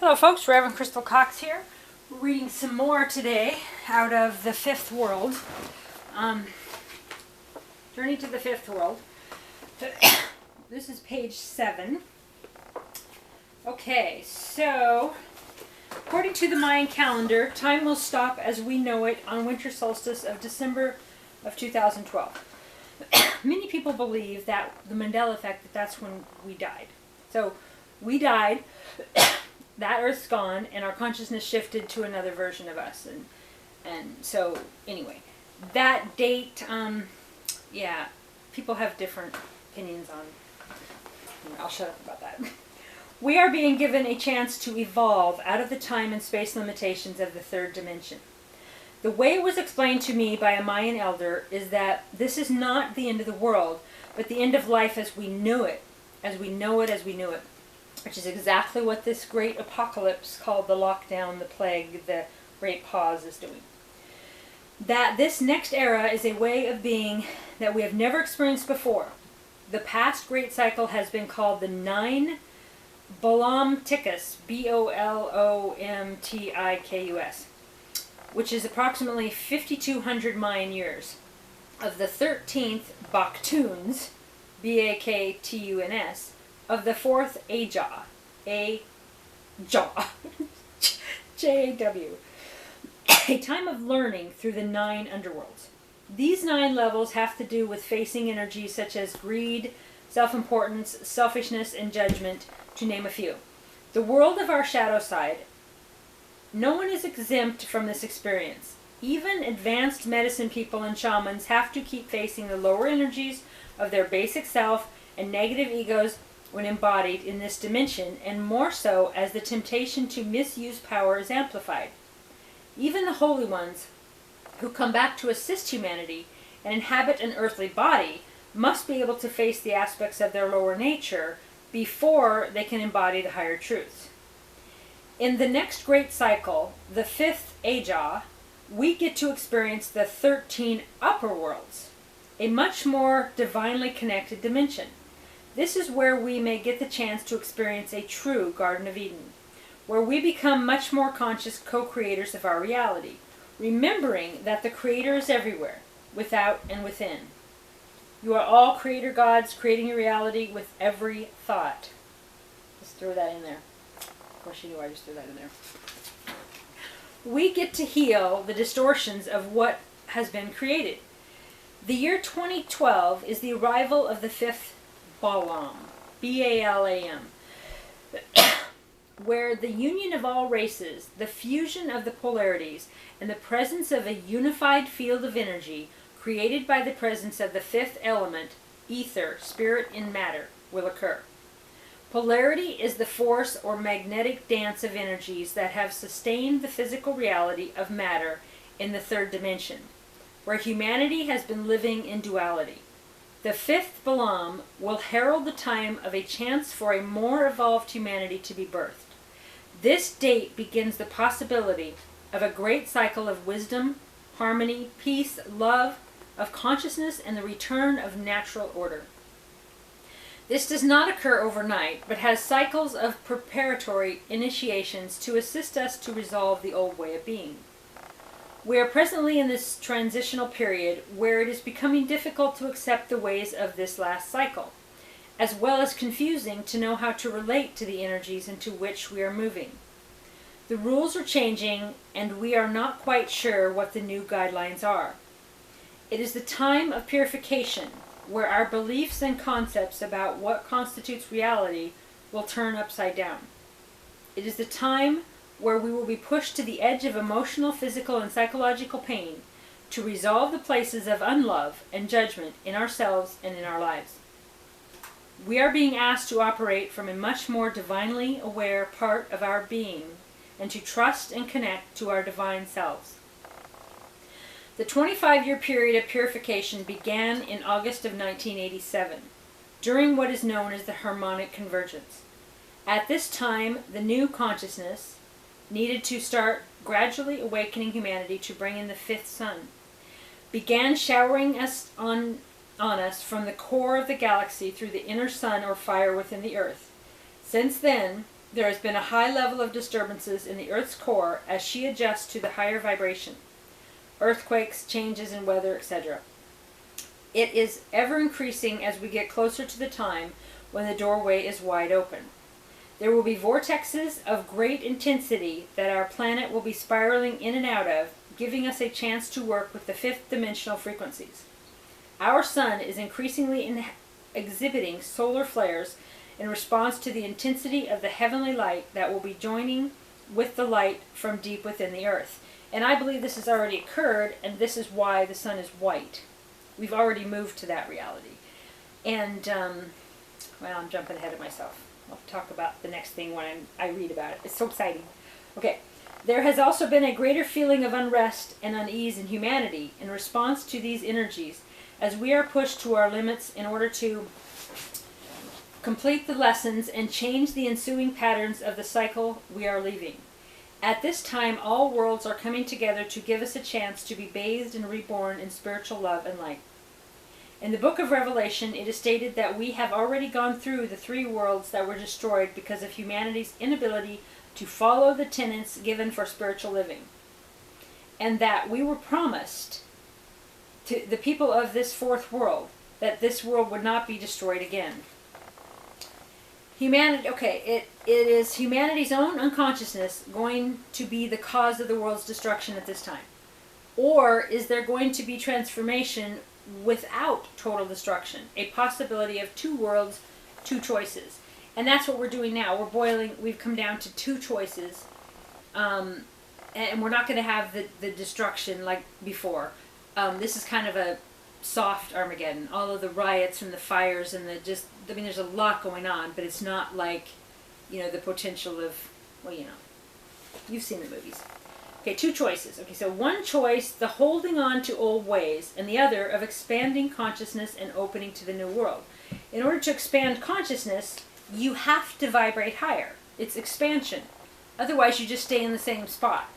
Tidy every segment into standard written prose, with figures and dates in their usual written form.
Hello folks, Reverend Crystal Cox here. We're reading some more today out of The Fifth World. Journey to the Fifth World. This is page 7. Okay, so according to the Mayan calendar, time will stop as we know it on winter solstice of December of 2012. Many people believe that the Mandela effect, that's when we died. So we died. That Earth's gone, and our consciousness shifted to another version of us, and so anyway, that date, people have different opinions on. I'll shut up about that. We are being given a chance to evolve out of the time and space limitations of the third dimension. The way it was explained to me by a Mayan elder is that this is not the end of the world, but the end of life as we knew it, as we knew it. Which is exactly what this great apocalypse called the lockdown, the plague, the great pause is doing. That this next era is a way of being that we have never experienced before. The past great cycle has been called the 9 Bolomtikus, Bolomtikus, which is approximately 5,200 Mayan years. Of the 13th Baktuns, Baktuns, of the 4th Ajah, Jaw, a time of learning through the 9 underworlds. These 9 levels have to do with facing energies such as greed, self-importance, selfishness, and judgment, to name a few. The world of our shadow side, no one is exempt from this experience. Even advanced medicine people and shamans have to keep facing the lower energies of their basic self and negative egos when embodied in this dimension, and more so as the temptation to misuse power is amplified. Even the holy ones who come back to assist humanity and inhabit an earthly body must be able to face the aspects of their lower nature before they can embody the higher truths. In the next great cycle, the 5th Ajah, we get to experience the 13 upper worlds, a much more divinely connected dimension. This is where we may get the chance to experience a true Garden of Eden, where we become much more conscious co-creators of our reality, remembering that the Creator is everywhere, without and within. You are all creator gods creating your reality with every thought. Just throw that in there. Of course you knew I just threw that in there. We get to heal the distortions of what has been created. The year 2012 is the arrival of the 5th Balam, B-A-L-A-M, where the union of all races, the fusion of the polarities, and the presence of a unified field of energy created by the presence of the 5th element, ether, spirit in matter, will occur. Polarity is the force or magnetic dance of energies that have sustained the physical reality of matter in the third dimension, where humanity has been living in duality. The 5th Balam will herald the time of a chance for a more evolved humanity to be birthed. This date begins the possibility of a great cycle of wisdom, harmony, peace, love, of consciousness, and the return of natural order. This does not occur overnight, but has cycles of preparatory initiations to assist us to resolve the old way of being. We are presently in this transitional period where it is becoming difficult to accept the ways of this last cycle, as well as confusing to know how to relate to the energies into which we are moving. The rules are changing, and we are not quite sure what the new guidelines are. It is the time of purification, where our beliefs and concepts about what constitutes reality will turn upside down. It is the time where we will be pushed to the edge of emotional, physical, and psychological pain to resolve the places of unlove and judgment in ourselves and in our lives. We are being asked to operate from a much more divinely aware part of our being and to trust and connect to our divine selves. The 25-year period of purification began in August of 1987, during what is known as the harmonic convergence. At this time, the new consciousness needed to start gradually awakening humanity to bring in the 5th sun, began showering us on us from the core of the galaxy through the inner sun or fire within the earth. Since then, There has been a high level of disturbances in the Earth's core as she adjusts to the higher vibration. Earthquakes, changes in weather, etc. It is ever increasing as we get closer to the time when the doorway is wide open. There will be vortexes of great intensity that our planet will be spiraling in and out of, giving us a chance to work with the fifth dimensional frequencies. Our sun is increasingly exhibiting solar flares in response to the intensity of the heavenly light that will be joining with the light from deep within the earth. And I believe this has already occurred, and this is why the sun is white. We've already moved to that reality. And, well, I'm jumping ahead of myself. I'll talk about the next thing when I read about it. It's so exciting. Okay. There has also been a greater feeling of unrest and unease in humanity in response to these energies, as we are pushed to our limits in order to complete the lessons and change the ensuing patterns of the cycle we are leaving. At this time, all worlds are coming together to give us a chance to be bathed and reborn in spiritual love and light. In the book of Revelation, it is stated that we have already gone through the 3 worlds that were destroyed because of humanity's inability to follow the tenets given for spiritual living. And that we were promised to the people of this 4th world that this world would not be destroyed again. Humanity, okay, it is humanity's own unconsciousness going to be the cause of the world's destruction at this time? Or is there going to be transformation without total destruction? A possibility of 2 worlds, 2 choices. And that's what we're doing now. We've come down to 2 choices. And we're not going to have the destruction like before. This is kind of a soft Armageddon. All of the riots and the fires and there's a lot going on, but it's not like, the potential of, you've seen the movies. Okay, 2 choices. Okay, so one choice, the holding on to old ways, and the other of expanding consciousness and opening to the new world. In order to expand consciousness, you have to vibrate higher. It's expansion. Otherwise, you just stay in the same spot.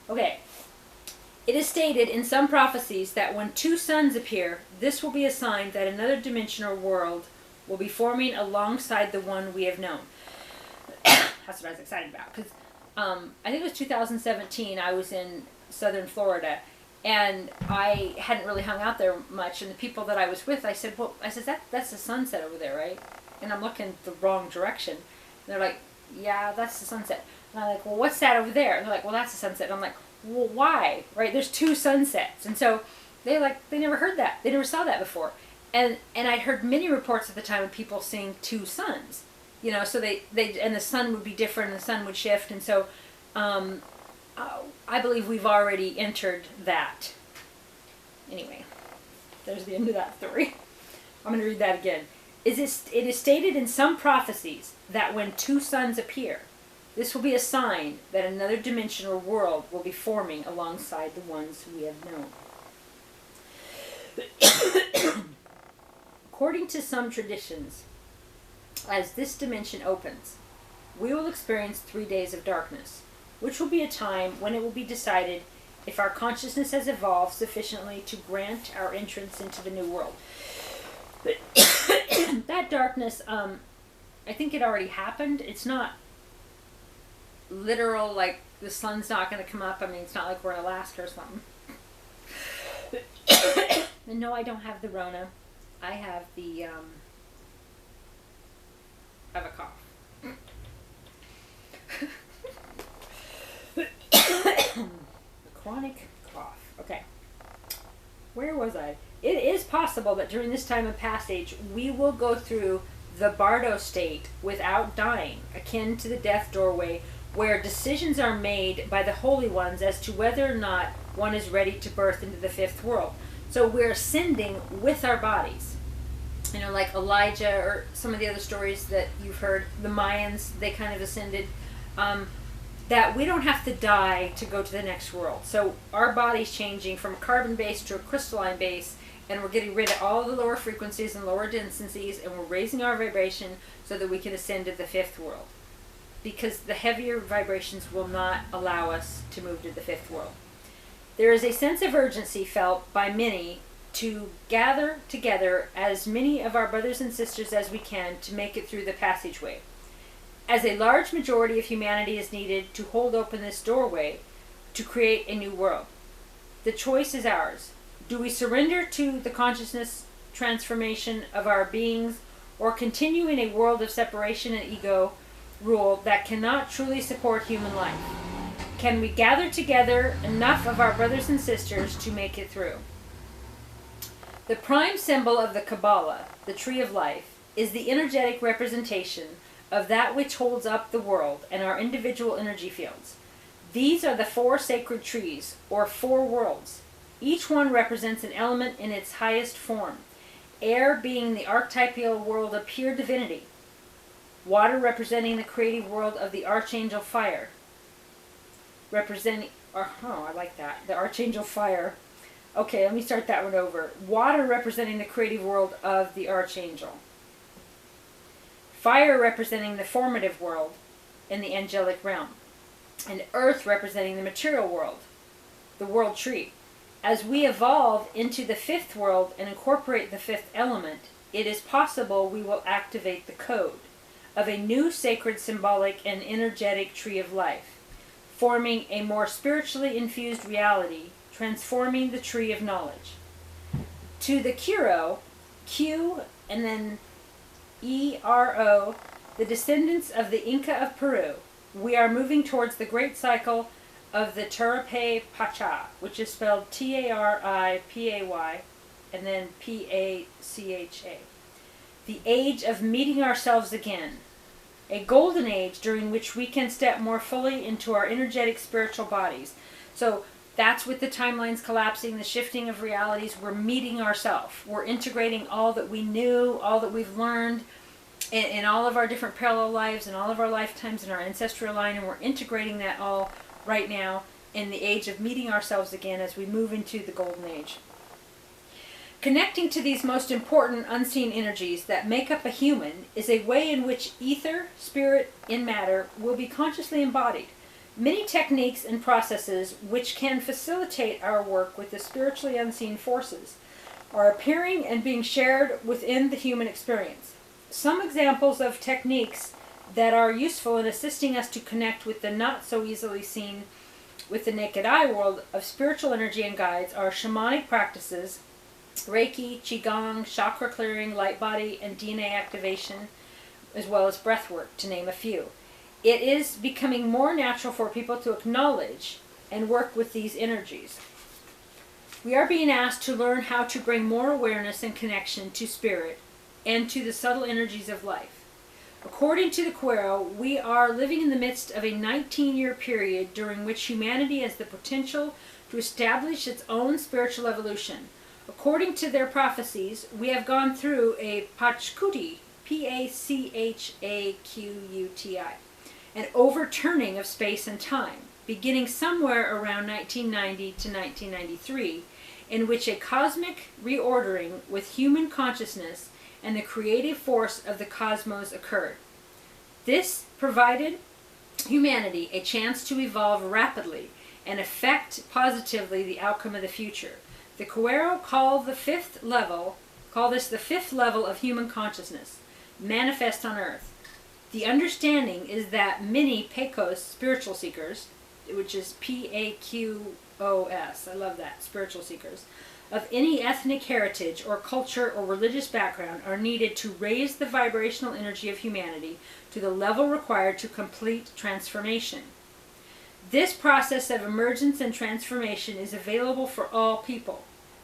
Okay. It is stated in some prophecies that when 2 suns appear, this will be a sign that another dimensional world will be forming alongside the one we have known. That's what I was excited about. Because I think it was 2017, I was in southern Florida, and I hadn't really hung out there much, and the people that I was with, I said, that's the sunset over there, right? And I'm looking the wrong direction. And they're like, yeah, that's the sunset. And I'm like, well, what's that over there? And they're like, well, that's the sunset. And I'm like, well, why? Right? There's 2 sunsets. And so they never heard that. They never saw that before. And I'd heard many reports at the time of people seeing 2 suns. So they and the sun would be different and the sun would shift. And so I believe we've already entered that. Anyway, there's the end of that story. I'm going to read that again. It is stated in some prophecies that when 2 suns appear, this will be a sign that another dimensional world will be forming alongside the ones we have known. According to some traditions, as this dimension opens, we will experience 3 days of darkness, which will be a time when it will be decided if our consciousness has evolved sufficiently to grant our entrance into the new world. But that darkness, I think it already happened. It's not literal, like the sun's not going to come up. I mean, it's not like we're in Alaska or something. And no, I don't have the Rona. I have the, I have a cough. Chronic cough. Okay. Where was I? It is possible that during this time of passage, we will go through the Bardo state without dying, akin to the death doorway, where decisions are made by the holy ones as to whether or not one is ready to birth into the 5th world. So we're ascending with our bodies. Like Elijah or some of the other stories that you've heard, the Mayans, they kind of ascended, that we don't have to die to go to the next world. So our body's changing from a carbon base to a crystalline base, and we're getting rid of all the lower frequencies and lower densities, and we're raising our vibration so that we can ascend to the 5th world. Because the heavier vibrations will not allow us to move to the 5th world. There is a sense of urgency felt by many to gather together as many of our brothers and sisters as we can to make it through the passageway. as a large majority of humanity is needed to hold open this doorway to create a new world. The choice is ours. Do we surrender to the consciousness transformation of our beings, or continue in a world of separation and ego rule that cannot truly support human life? Can we gather together enough of our brothers and sisters to make it through? The prime symbol of the Kabbalah, the Tree of Life, is the energetic representation of that which holds up the world and our individual energy fields. These are the 4 sacred trees, or 4 worlds. Each one represents an element in its highest form. Air being the archetypal world of pure divinity. Water representing the creative world of the Archangel Fire. I like that. The Archangel Fire. Okay, let me start that one over. Water representing the creative world of the Archangel. Fire representing the formative world in the angelic realm. And earth representing the material world, the world tree. As we evolve into the 5th world and incorporate the 5th element, it is possible we will activate the code of a new sacred, symbolic, and energetic tree of life, forming a more spiritually infused reality, transforming the tree of knowledge. To the Kiro, Q and then E-R-O, the descendants of the Inca of Peru, we are moving towards the great cycle of the Taripe Pacha, which is spelled T-A-R-I-P-A-Y and then P-A-C-H-A. The age of meeting ourselves again. A golden age during which we can step more fully into our energetic spiritual bodies. So that's with the timelines collapsing, the shifting of realities. We're meeting ourselves. We're integrating all that we knew, all that we've learned in all of our different parallel lives and all of our lifetimes in our ancestral line, and we're integrating that all right now in the age of meeting ourselves again as we move into the golden age. Connecting to these most important unseen energies that make up a human is a way in which ether, spirit, and matter will be consciously embodied. Many techniques and processes which can facilitate our work with the spiritually unseen forces are appearing and being shared within the human experience. Some examples of techniques that are useful in assisting us to connect with the not so easily seen with the naked eye world of spiritual energy and guides are shamanic practices, Reiki, Qigong, chakra clearing, light body, and DNA activation, as well as breath work, to name a few. It is becoming more natural for people to acknowledge and work with these energies. We are being asked to learn how to bring more awareness and connection to spirit and to the subtle energies of life. According to the Quero, we are living in the midst of a 19-year period during which humanity has the potential to establish its own spiritual evolution. According to their prophecies, we have gone through a Pachacuti, P-A-C-H-A-Q-U-T-I, an overturning of space and time, beginning somewhere around 1990 to 1993, in which a cosmic reordering with human consciousness and the creative force of the cosmos occurred. This provided humanity a chance to evolve rapidly and affect positively the outcome of the future. The Quero call this the 5th level of human consciousness, manifest on Earth. The understanding is that many Pecos spiritual seekers, which is P-A-Q-O-S, I love that, spiritual seekers, of any ethnic heritage or culture or religious background are needed to raise the vibrational energy of humanity to the level required to complete transformation. This process of emergence and transformation is available for all people.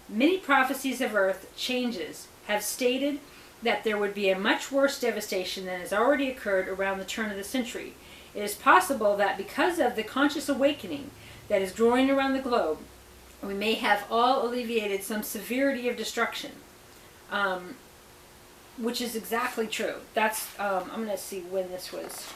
Many prophecies of Earth changes have stated that there would be a much worse devastation than has already occurred around the turn of the century. It is possible that because of the conscious awakening that is growing around the globe, we may have all alleviated some severity of destruction, which is exactly true. That's, I'm going to see when this was.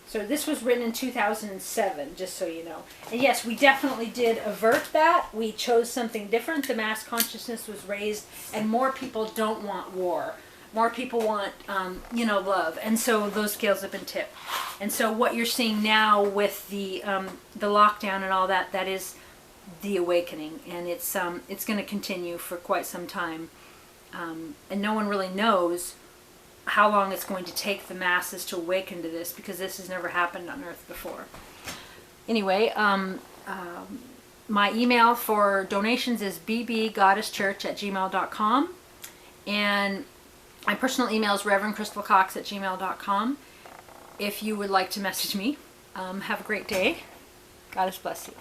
So this was written in 2007, just so you know. And yes, we definitely did avert that. We chose something different. The mass consciousness was raised, and more people don't want war. More people want, love. And so those scales have been tipped. And so what you're seeing now with the lockdown and all that, that is the awakening. And it's going to continue for quite some time. And no one really knows how long it's going to take the masses to awaken to this, because this has never happened on Earth before. Anyway, my email for donations is bbgoddesschurch@gmail.com, and my personal email is reverendcrystalcox@gmail.com. If you would like to message me, have a great day. God bless you.